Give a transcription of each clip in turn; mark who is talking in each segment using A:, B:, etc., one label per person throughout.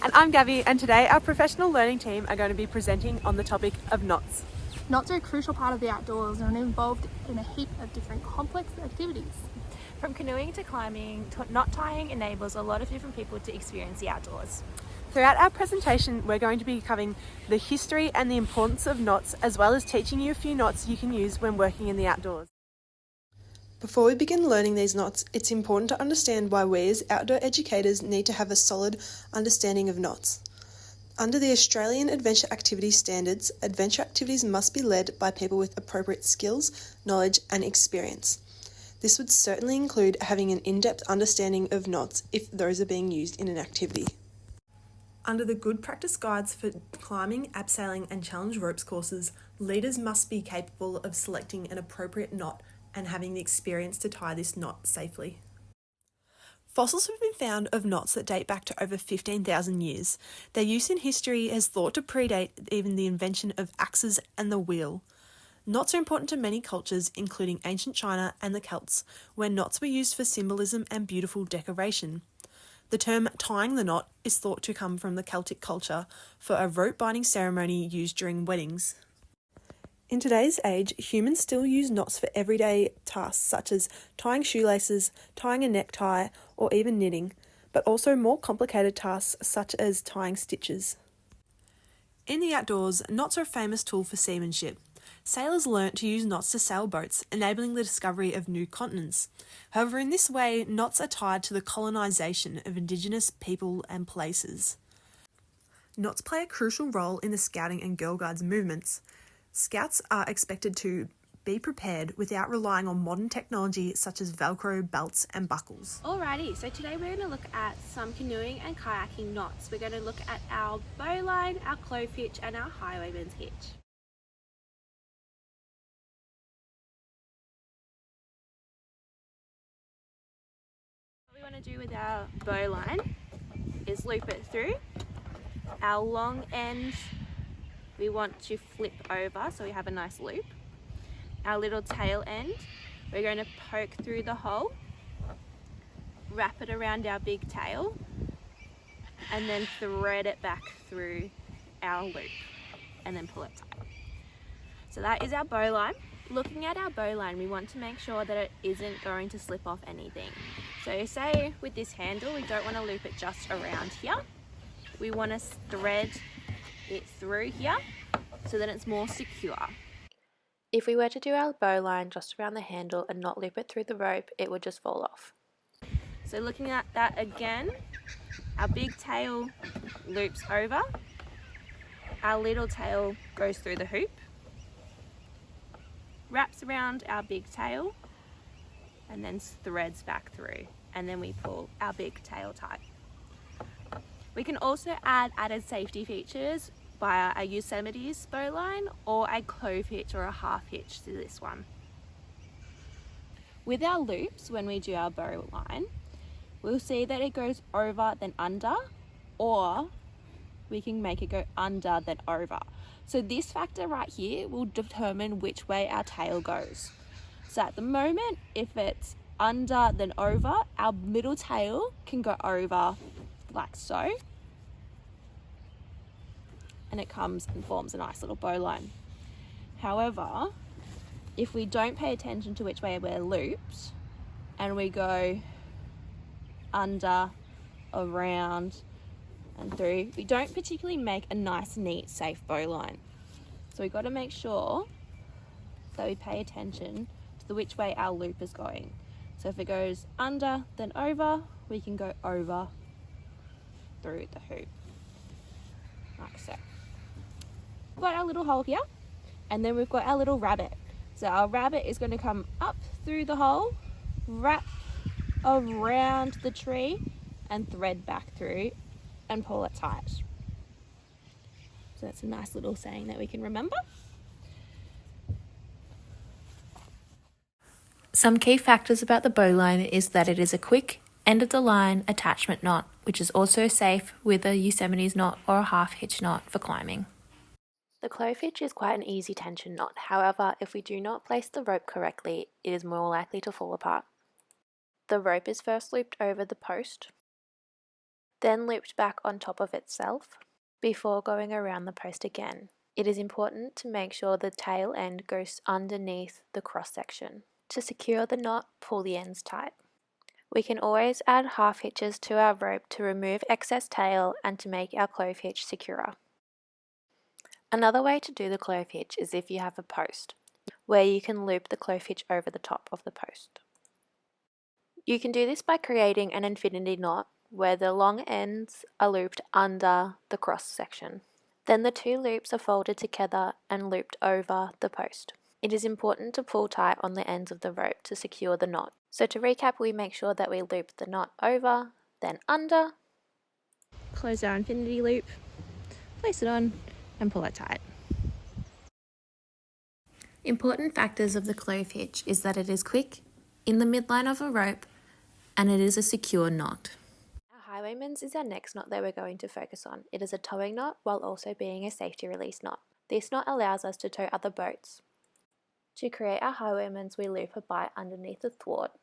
A: And I'm Gabby, and today our professional learning team are going to be presenting on the topic of knots.
B: Knots are a crucial part of the outdoors and are involved in a heap of different complex activities.
C: From canoeing to climbing, knot tying enables a lot of different people to experience the outdoors.
A: Throughout our presentation, we're going to be covering the history and the importance of knots, as well as teaching you a few knots you can use when working in the outdoors. Before we begin learning these knots, it's important to understand why we as outdoor educators need to have a solid understanding of knots. Under the Australian Adventure Activities Standards, adventure activities must be led by people with appropriate skills, knowledge and experience. This would certainly include having an in-depth understanding of knots if those are being used in an activity. Under the Good Practice Guides for climbing, abseiling and challenge ropes courses, leaders must be capable of selecting an appropriate knot and having the experience to tie this knot safely. Fossils have been found of knots that date back to over 15,000 years. Their use in history is thought to predate even the invention of axes and the wheel. Knots are important to many cultures, including ancient China and the Celts, where knots were used for symbolism and beautiful decoration. The term tying the knot is thought to come from the Celtic culture for a rope binding ceremony used during weddings. In today's age, humans still use knots for everyday tasks such as tying shoelaces, tying a necktie, or even knitting, but also more complicated tasks such as tying stitches. In the outdoors, knots are a famous tool for seamanship. Sailors learnt to use knots to sail boats, enabling the discovery of new continents. However, in this way, knots are tied to the colonisation of Indigenous people and places. Knots play a crucial role in the Scouting and Girl Guides movements. Scouts are expected to be prepared without relying on modern technology such as Velcro, belts and buckles.
D: Alrighty, so today we're going to look at some canoeing and kayaking knots. We're going to look at our bowline, our clove hitch and our highwayman's hitch. What we want to do with our bowline is loop it through. Our long end we want to flip over so we have a nice loop. Our little tail end, we're going to poke through the hole, wrap it around our big tail, and then thread it back through our loop, and then pull it tight. So that is our bowline. Looking at our bowline, we want to make sure that it isn't going to slip off anything. So say with this handle, we don't want to loop it just around here. We want to thread it through here so that it's more secure.
E: If we were to do our bowline just around the handle and not loop it through the rope, it would just fall off.
D: So looking at that again, our big tail loops over, our little tail goes through the hoop, wraps around our big tail, and then threads back through, and then we pull our big tail tight. We can also add added safety features via a Yosemite's bowline or a clove hitch or a half hitch to this one. With our loops, when we do our bowline, we'll see that it goes over then under, or we can make it go under then over. So this factor right here will determine which way our tail goes. So at the moment, if it's under then over, our middle tail can go over like so, and it comes and forms a nice little bowline. However, if we don't pay attention to which way we're looped and we go under, around and through, we don't particularly make a nice, neat, safe bowline. So we've got to make sure that we pay attention to which way our loop is going. So if it goes under then over, we can go over through the hoop, like so. We've got our little hole here, and then we've got our little rabbit. So our rabbit is going to come up through the hole, wrap around the tree, and thread back through and pull it tight. So that's a nice little saying that we can remember.
E: Some key factors about the bowline is that it is a quick, end-of-the-line attachment knot, which is also safe with a Yosemite's knot or a half hitch knot for climbing. The clove hitch is quite an easy tension knot, however, if we do not place the rope correctly, it is more likely to fall apart. The rope is first looped over the post, then looped back on top of itself before going around the post again. It is important to make sure the tail end goes underneath the cross section. To secure the knot, pull the ends tight. We can always add half hitches to our rope to remove excess tail and to make our clove hitch secure. Another way to do the clove hitch is if you have a post, where you can loop the clove hitch over the top of the post. You can do this by creating an infinity knot where the long ends are looped under the cross section. Then the two loops are folded together and looped over the post. It is important to pull tight on the ends of the rope to secure the knot. So to recap, we make sure that we loop the knot over, then under,
D: Close our infinity loop, place it on, and pull it tight.
E: Important factors of the clove hitch is that it is quick, in the midline of a rope, and it is a secure knot. Our highwayman's is our next knot that we're going to focus on. It is a towing knot while also being a safety release knot. This knot allows us to tow other boats. To create our highwayman's, we loop a bight underneath the thwart.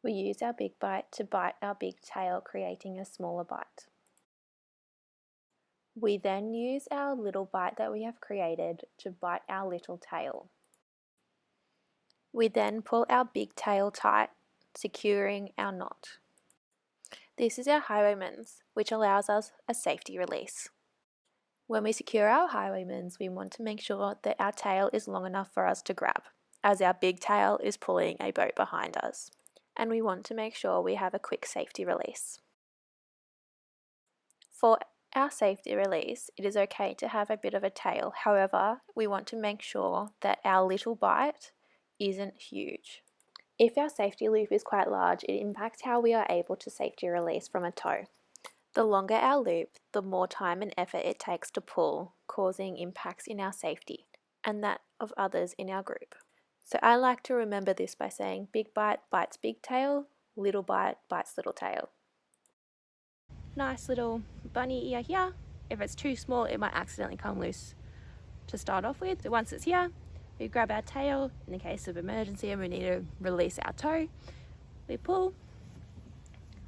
E: We use our big bight to bite our big tail, creating a smaller bight. We then use our little bight that we have created to bite our little tail. We then pull our big tail tight, securing our knot. This is our highwayman's, which allows us a safety release. When we secure our highwayman's, we want to make sure that our tail is long enough for us to grab, as our big tail is pulling a boat behind us. And we want to make sure we have a quick safety release. For our safety release, it is okay to have a bit of a tail. However, we want to make sure that our little bight isn't huge. If our safety loop is quite large, it impacts how we are able to safety release from a tow. The longer our loop, the more time and effort it takes to pull, causing impacts in our safety and that of others in our group. So I like to remember this by saying big bight bites big tail, little bight bites little tail.
D: Nice little bunny ear here. If it's too small, it might accidentally come loose to start off with. So once it's here, we grab our tail in the case of emergency and we need to release our tow. We pull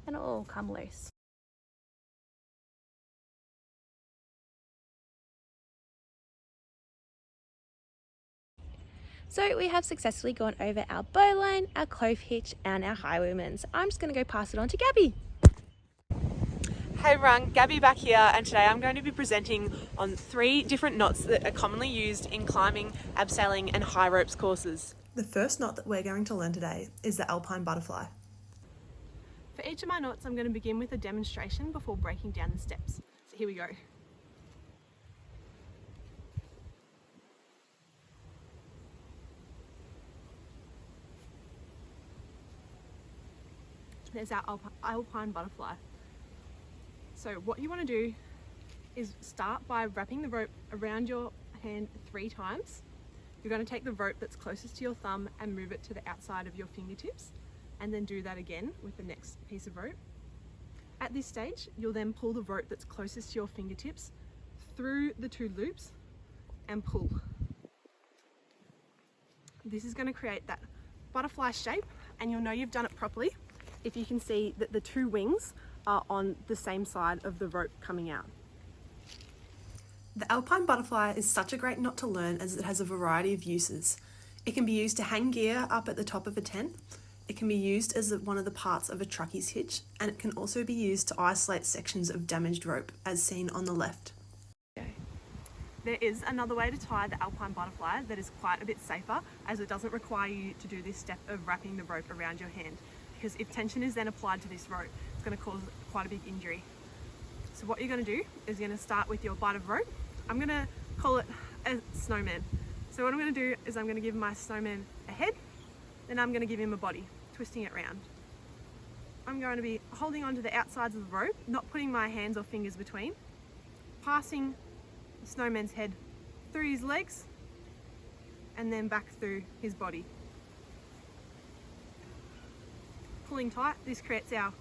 D: and it'll all come loose. So we have successfully gone over our bowline, our clove hitch and our highwayman's. I'm just going to go pass it on to Gabby.
A: Hey everyone, Gabby back here, and today I'm going to be presenting on 3 different knots that are commonly used in climbing, abseiling and high ropes courses. The first knot that we're going to learn today is the alpine butterfly. For each of my knots, I'm going to begin with a demonstration before breaking down the steps. So here we go. There's our alpine butterfly. So what you want to do is start by wrapping the rope around your hand 3 times. You're going to take the rope that's closest to your thumb and move it to the outside of your fingertips, and then do that again with the next piece of rope. At this stage, you'll then pull the rope that's closest to your fingertips through the 2 loops and pull. This is going to create that butterfly shape, and you'll know you've done it properly if you can see that the 2 wings are on the same side of the rope coming out. The alpine butterfly is such a great knot to learn as it has a variety of uses. It can be used to hang gear up at the top of a tent, it can be used as one of the parts of a truckie's hitch, and it can also be used to isolate sections of damaged rope, as seen on the left. There is another way to tie the alpine butterfly that is quite a bit safer, as it doesn't require you to do this step of wrapping the rope around your hand, because if tension is then applied to this rope, it's going to cause quite a big injury. So what you're going to do is you're going to start with your bight of rope. I'm going to call it a snowman. So what I'm going to do is I'm going to give my snowman a head, then I'm going to give him a body, twisting it round. I'm going to be holding onto the outsides of the rope, not putting my hands or fingers between, passing the snowman's head through his legs and then back through his body. Pulling tight, this creates our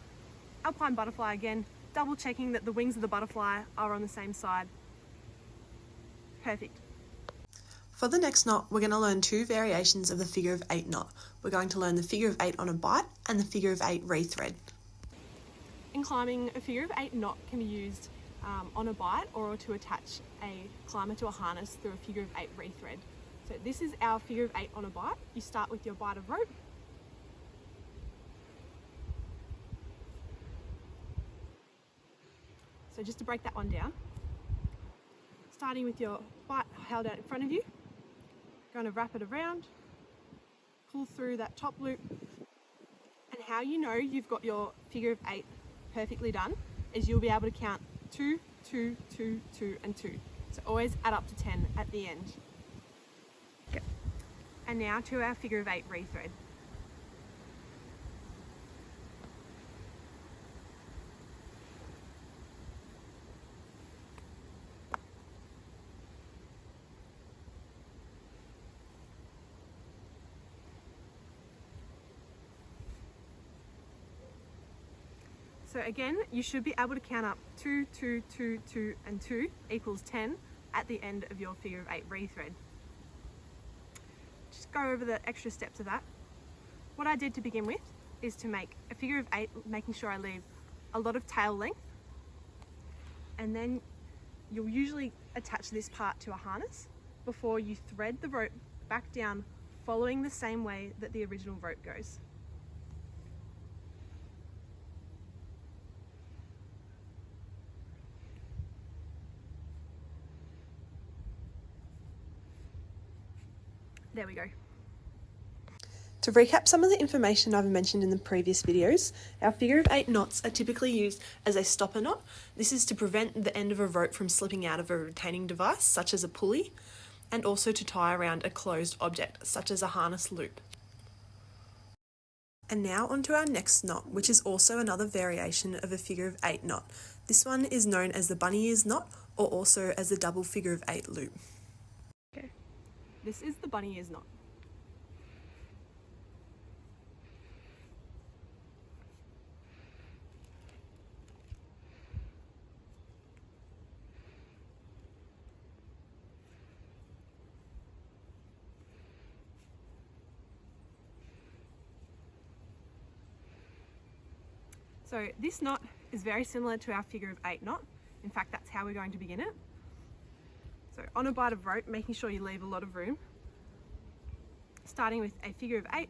A: alpine butterfly again, double checking that the wings of the butterfly are on the same side. Perfect. For the next knot, we're going to learn 2 variations of the figure of 8 knot. We're going to learn the figure of 8 on a bight and the figure of 8 rethread. In climbing, a figure of 8 knot can be used on a bight or to attach a climber to a harness through a figure of 8 rethread. So this is our figure of 8 on a bight. You start with your bight of rope. So just to break that one down, starting with your bight held out in front of you, going to wrap it around, pull through that top loop, and how you know you've got your figure of 8 perfectly done is you'll be able to count 2, 2, 2, 2 and 2. So always add up to 10 at the end. Okay. And now to our figure of 8 rethread. So again, you should be able to count up 2, 2, 2, 2 and 2 equals 10 at the end of your figure of 8 rethread. Just go over the extra steps of that. What I did to begin with is to make a figure of 8, making sure I leave a lot of tail length, and then you'll usually attach this part to a harness before you thread the rope back down, following the same way that the original rope goes. There we go. To recap some of the information I've mentioned in the previous videos, our figure of 8 knots are typically used as a stopper knot. This is to prevent the end of a rope from slipping out of a retaining device, such as a pulley, and also to tie around a closed object, such as a harness loop. And now onto our next knot, which is also another variation of a figure of 8 knot. This one is known as the bunny ears knot, or also as the double figure of 8 loop. Okay. This is the bunny ears knot. So this knot is very similar to our figure of 8 knot. In fact, that's how we're going to begin it. So on a bight of rope, making sure you leave a lot of room, starting with a figure of 8,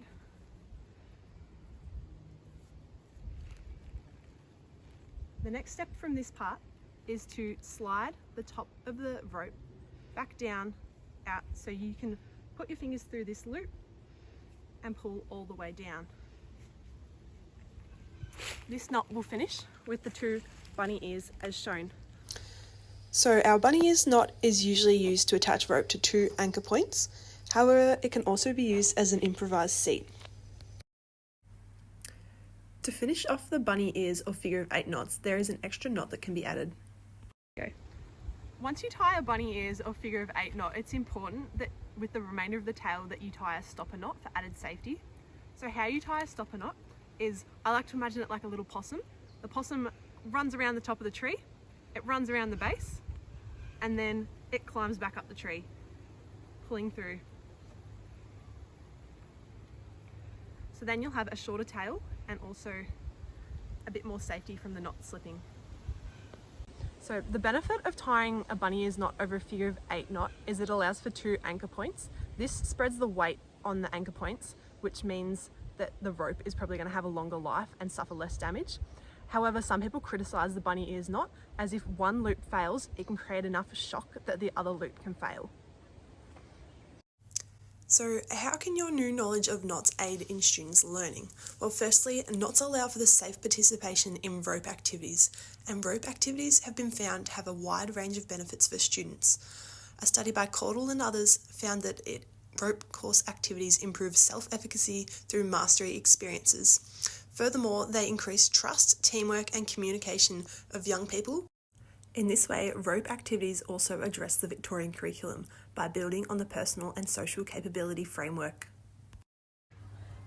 A: the next step from this part is to slide the top of the rope back down out so you can put your fingers through this loop and pull all the way down. This knot will finish with the 2 bunny ears as shown. So our bunny ears knot is usually used to attach rope to 2 anchor points. However, it can also be used as an improvised seat. To finish off the bunny ears or figure of 8 knots, there is an extra knot that can be added. Okay. Once you tie a bunny ears or figure of 8 knot, it's important that with the remainder of the tail that you tie a stopper knot for added safety. So how you tie a stopper knot is, I like to imagine it like a little possum. The possum runs around the top of the tree, it runs around the base, and then it climbs back up the tree, pulling through. So then you'll have a shorter tail and also a bit more safety from the knot slipping. So the benefit of tying a bunny ears knot over a figure of 8 knot is it allows for 2 anchor points. This spreads the weight on the anchor points, which means that the rope is probably going to have a longer life and suffer less damage. However, some people criticise the bunny ears knot, as if one loop fails, it can create enough shock that the other loop can fail. So how can your new knowledge of knots aid in students' learning? Well, firstly, knots allow for the safe participation in rope activities, and rope activities have been found to have a wide range of benefits for students. A study by Caudle and others found that rope course activities improve self-efficacy through mastery experiences. Furthermore, they increase trust, teamwork and communication of young people. In this way, rope activities also address the Victorian curriculum by building on the personal and social capability framework.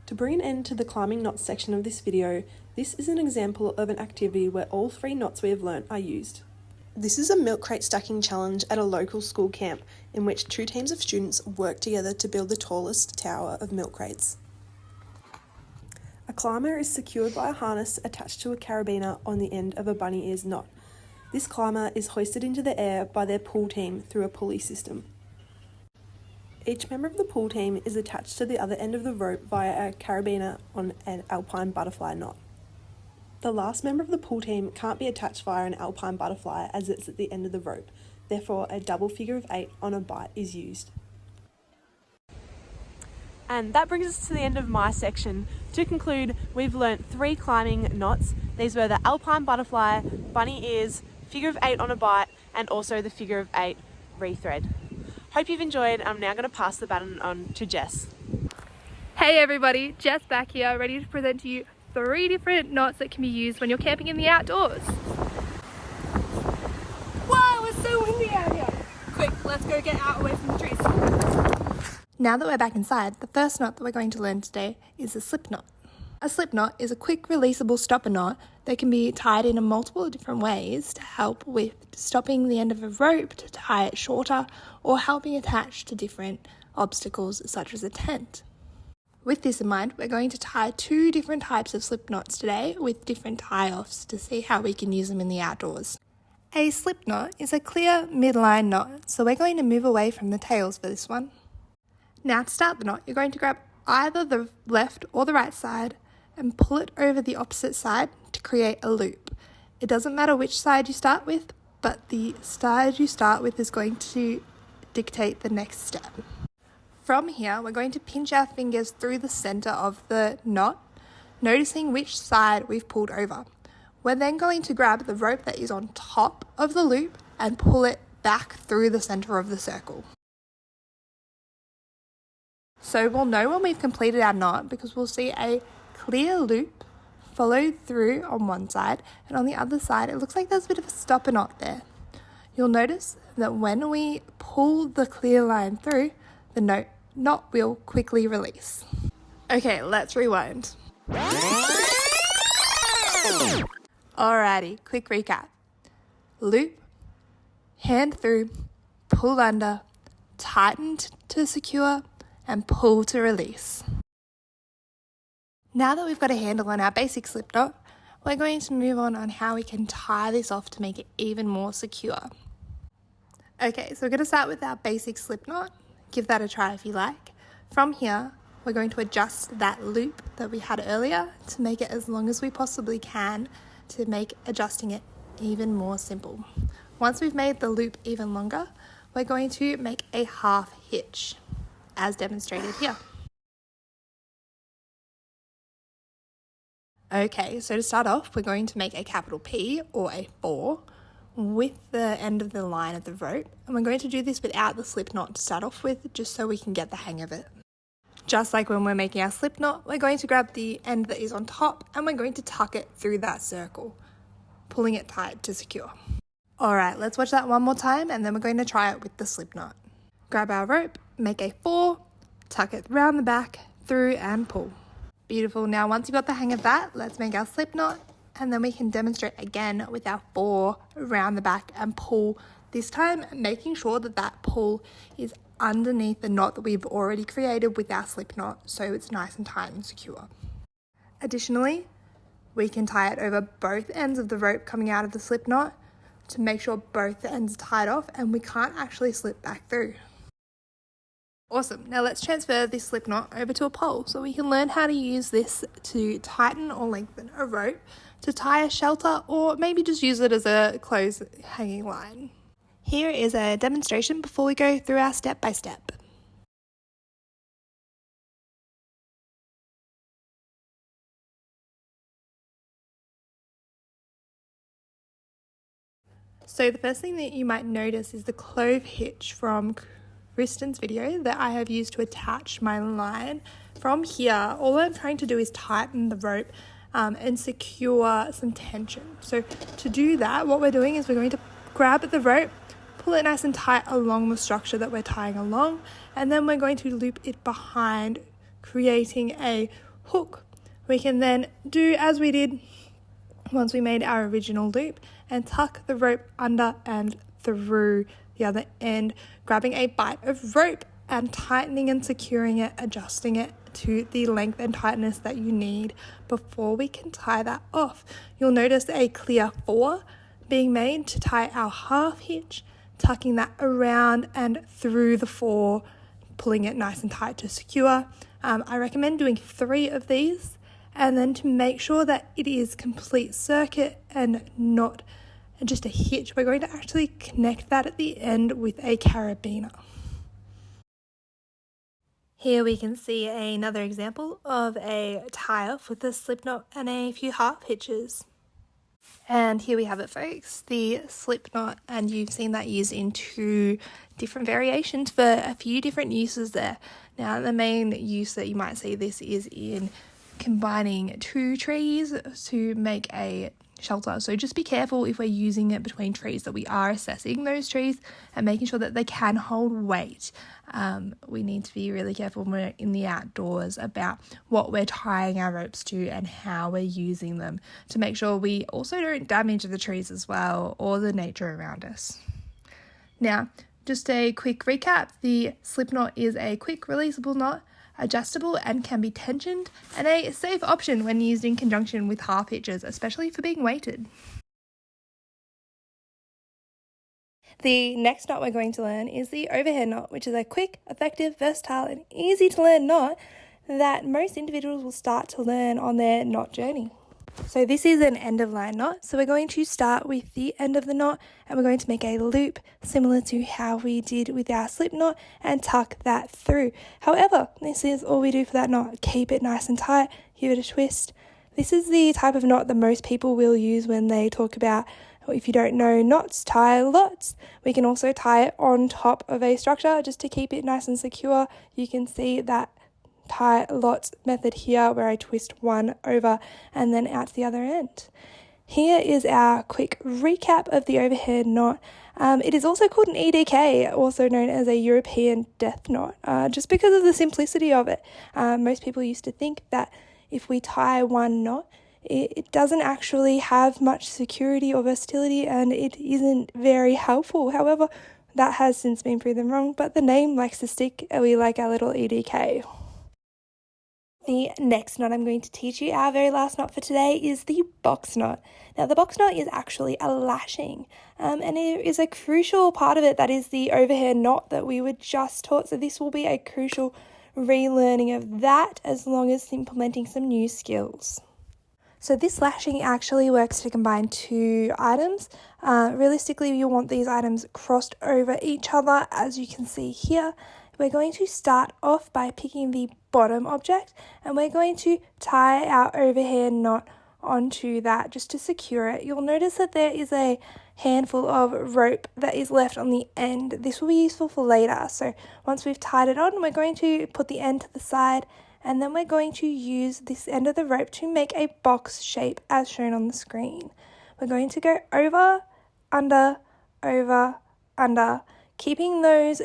A: To bring an end to the climbing knots section of this video, this is an example of an activity where all 3 knots we have learnt are used. This is a milk crate stacking challenge at a local school camp in which 2 teams of students work together to build the tallest tower of milk crates. A climber is secured by a harness attached to a carabiner on the end of a bunny ears knot. This climber is hoisted into the air by their pull team through a pulley system. Each member of the pull team is attached to the other end of the rope via a carabiner on an alpine butterfly knot. The last member of the pull team can't be attached via an alpine butterfly as it's at the end of the rope, therefore a double figure of 8 on a bight is used. And that brings us to the end of my section. To conclude, we've learnt 3 climbing knots. These were the alpine butterfly, bunny ears, figure of 8 on a bight, and also the figure of 8 rethread. Hope you've enjoyed. I'm now going to pass the baton on to Jess.
B: Hey everybody, Jess back here, ready to present to you 3 different knots that can be used when you're camping in the outdoors. Wow, it's so windy out here. Quick, let's go get out away from the trees. Now that we're back inside, the first knot that we're going to learn today is a slip knot. A slip knot is a quick releasable stopper knot that can be tied in multiple different ways to help with stopping the end of a rope to tie it shorter or helping attach to different obstacles such as a tent. With this in mind, we're going to tie 2 different types of slip knots today with different tie-offs to see how we can use them in the outdoors. A slip knot is a clear midline knot, so we're going to move away from the tails for this one. Now to start the knot, you're going to grab either the left or the right side and pull it over the opposite side to create a loop. It doesn't matter which side you start with, but the side you start with is going to dictate the next step. From here, we're going to pinch our fingers through the center of the knot, noticing which side we've pulled over. We're then going to grab the rope that is on top of the loop and pull it back through the center of the circle. So we'll know when we've completed our knot because we'll see a clear loop followed through on one side, and on the other side it looks like there's a bit of a stopper knot there. You'll notice that when we pull the clear line through, the knot will quickly release. Okay, let's rewind. Alrighty, quick recap. Loop, hand through, pull under, tighten to secure, and pull to release. Now that we've got a handle on our basic slip knot, we're going to move on how we can tie this off to make it even more secure. Okay, so we're going to start with our basic slip knot. Give that a try if you like. From here, we're going to adjust that loop that we had earlier to make it as long as we possibly can to make adjusting it even more simple. Once we've made the loop even longer, we're going to make a half hitch, as demonstrated here. Okay, so to start off, we're going to make a capital P or a 4 with the end of the line of the rope, and we're going to do this without the slip knot to start off with, just so we can get the hang of it. Just like when we're making our slip knot, we're going to grab the end that is on top and we're going to tuck it through that circle, pulling it tight to secure. Alright, let's watch that one more time and then we're going to try it with the slip knot. Grab our rope, make a 4, tuck it round the back, through and pull. Beautiful. Now once you've got the hang of that, let's make our slip knot and then we can demonstrate again with our 4 around the back and pull, this time making sure that that pull is underneath the knot that we've already created with our slip knot so it's nice and tight and secure. Additionally, we can tie it over both ends of the rope coming out of the slip knot to make sure both ends are tied off and we can't actually slip back through. Awesome. Now let's transfer this slip knot over to a pole so we can learn how to use this to tighten or lengthen a rope, to tie a shelter, or maybe just use it as a clothes hanging line. Here is a demonstration before we go through our step by step. So the first thing that you might notice is the clove hitch from Kristen's video that I have used to attach my line. From here, all I'm trying to do is tighten the rope and secure some tension. So to do that, what we're doing is we're going to grab the rope, pull it nice and tight along the structure that we're tying along, and then we're going to loop it behind, creating a hook. We can then do as we did once we made our original loop and tuck the rope under and through the other end, grabbing a bight of rope and tightening and securing it, adjusting it to the length and tightness that you need before we can tie that off. You'll notice a clear 4 being made to tie our half hitch, tucking that around and through the 4, pulling it nice and tight to secure. I recommend doing 3 of these, and then to make sure that it is complete circuit and not just a hitch, we're going to actually connect that at the end with a carabiner. Here we can see another example of a tie-off with a slip knot and a few half hitches. And here we have it, folks, the slip knot, and you've seen that used in 2 different variations for a few different uses there. Now, the main use that you might see this is in combining 2 trees to make a shelter. So just be careful if we're using it between trees that we are assessing those trees and making sure that they can hold weight. We need to be really careful when we're in the outdoors about what we're tying our ropes to and how we're using them to make sure we also don't damage the trees as well or the nature around us. Now, just a quick recap. The slip knot is a quick releasable knot, adjustable and can be tensioned, and a safe option when used in conjunction with half hitches, especially for being weighted. The next knot we're going to learn is the overhead knot, which is a quick, effective, versatile and easy to learn knot that most individuals will start to learn on their knot journey. So this is an end of line knot, so we're going to start with the end of the knot and we're going to make a loop similar to how we did with our slip knot and tuck that through. However, this is all we do for that knot. Keep it nice and tight, give it a twist. This is the type of knot that most people will use when they talk about, if you don't know knots, tie lots. We can also tie it on top of a structure just to keep it nice and secure. You can see that tie lots method here where I twist one over and then out to the other end. Here is our quick recap of the overhead knot. It is also called an EDK, also known as a European death knot, just because of the simplicity of it. Most people used to think that if we tie one knot, it doesn't actually have much security or versatility and it isn't very helpful. However, that has since been proven wrong, but the name likes to stick and we like our little EDK. The next knot I'm going to teach you, our very last knot for today, is the box knot. Now, the box knot is actually a lashing, and it is a crucial part of it that is the overhead knot that we were just taught. So this will be a crucial relearning of that as long as implementing some new skills. So this lashing actually works to combine 2 items. Realistically, you want these items crossed over each other, as you can see here. We're going to start off by picking the bottom object and we're going to tie our overhead knot onto that just to secure it. You'll notice that there is a handful of rope that is left on the end. This will be useful for later. So once we've tied it on, we're going to put the end to the side and then we're going to use this end of the rope to make a box shape as shown on the screen. We're going to go over, under, keeping those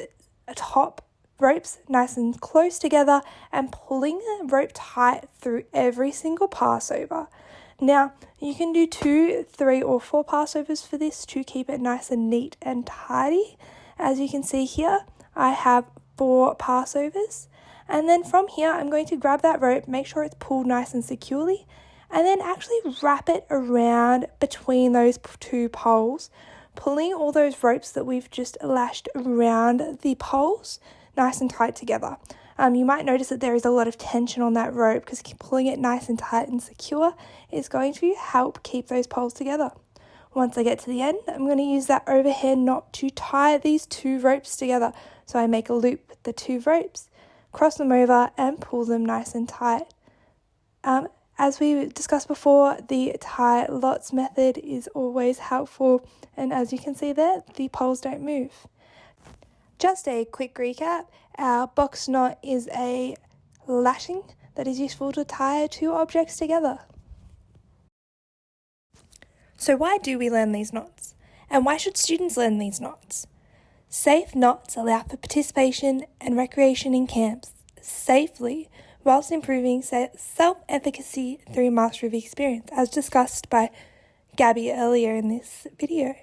B: top ropes nice and close together and pulling the rope tight through every single passover. Now, you can do 2, 3 or 4 passovers for this to keep it nice and neat and tidy. As you can see here, I have 4 passovers. And then from here, I'm going to grab that rope, make sure it's pulled nice and securely, and then actually wrap it around between those 2 poles, pulling all those ropes that we've just lashed around the poles nice and tight together. You might notice that there is a lot of tension on that rope because pulling it nice and tight and secure is going to help keep those poles together. Once I get to the end, I'm going to use that overhead knot to tie these 2 ropes together. So I make a loop with the 2 ropes, cross them over and pull them nice and tight. As we discussed before, the tie lots method is always helpful, and as you can see there, the poles don't move. Just a quick recap, our box knot is a lashing that is useful to tie 2 objects together. So why do we learn these knots? And why should students learn these knots? Safe knots allow for participation and recreation in camps safely whilst improving self-efficacy through mastery of experience, as discussed by Gabby earlier in this video.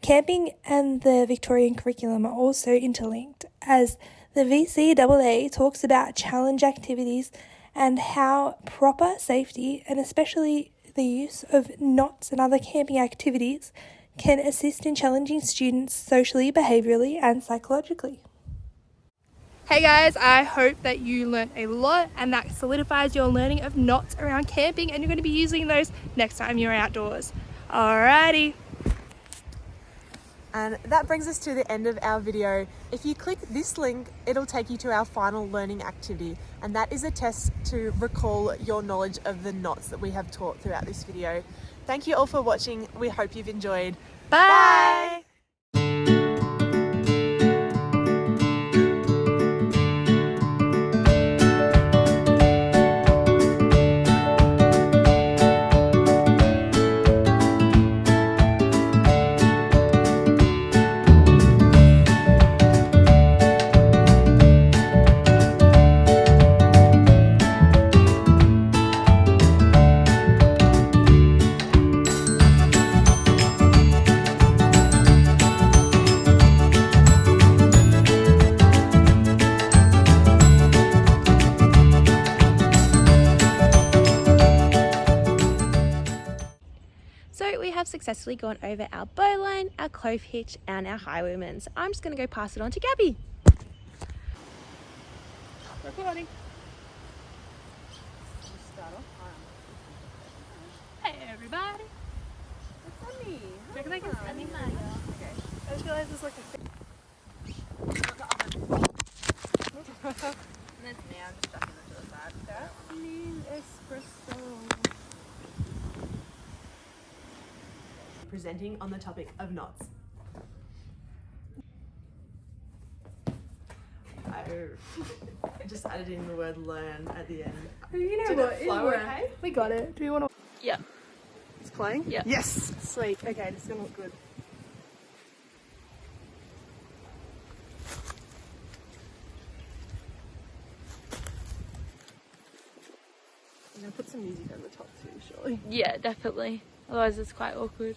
B: Camping and the Victorian curriculum are also interlinked, as The VCAA talks about challenge activities and how proper safety, and especially the use of knots and other camping activities, can assist in challenging students socially, behaviourally and psychologically. Hey guys, I hope that you learnt a lot and that solidifies your learning of knots around camping, and you're going to be using those next time you're outdoors. Alrighty.
A: And that brings us to the end of our video. If you click this link, it'll take you to our final learning activity, and that is a test to recall your knowledge of the knots that we have taught throughout this video. Thank you all for watching. We hope you've enjoyed.
B: Bye.
D: So we have successfully gone over our bowline, our clove hitch and our highwayman. So I'm just going to go pass it on to Gabby.
B: Recording. Hey everybody.
D: It's on me.
B: I just realized there's like a
D: That's me, I'm just stuck in the other side.
B: Jasmine espresso.
A: Presenting on the topic of knots. I just added in the word learn at the end.
B: You know
A: Did
B: what?
A: it flow okay?
B: We got it. Do you want to?
D: Yeah.
B: It's playing?
D: Yeah.
B: Yes. Sweet. Okay, this is gonna look good. I'm gonna put some music over the top too, surely.
D: Yeah, definitely. Otherwise it's quite awkward.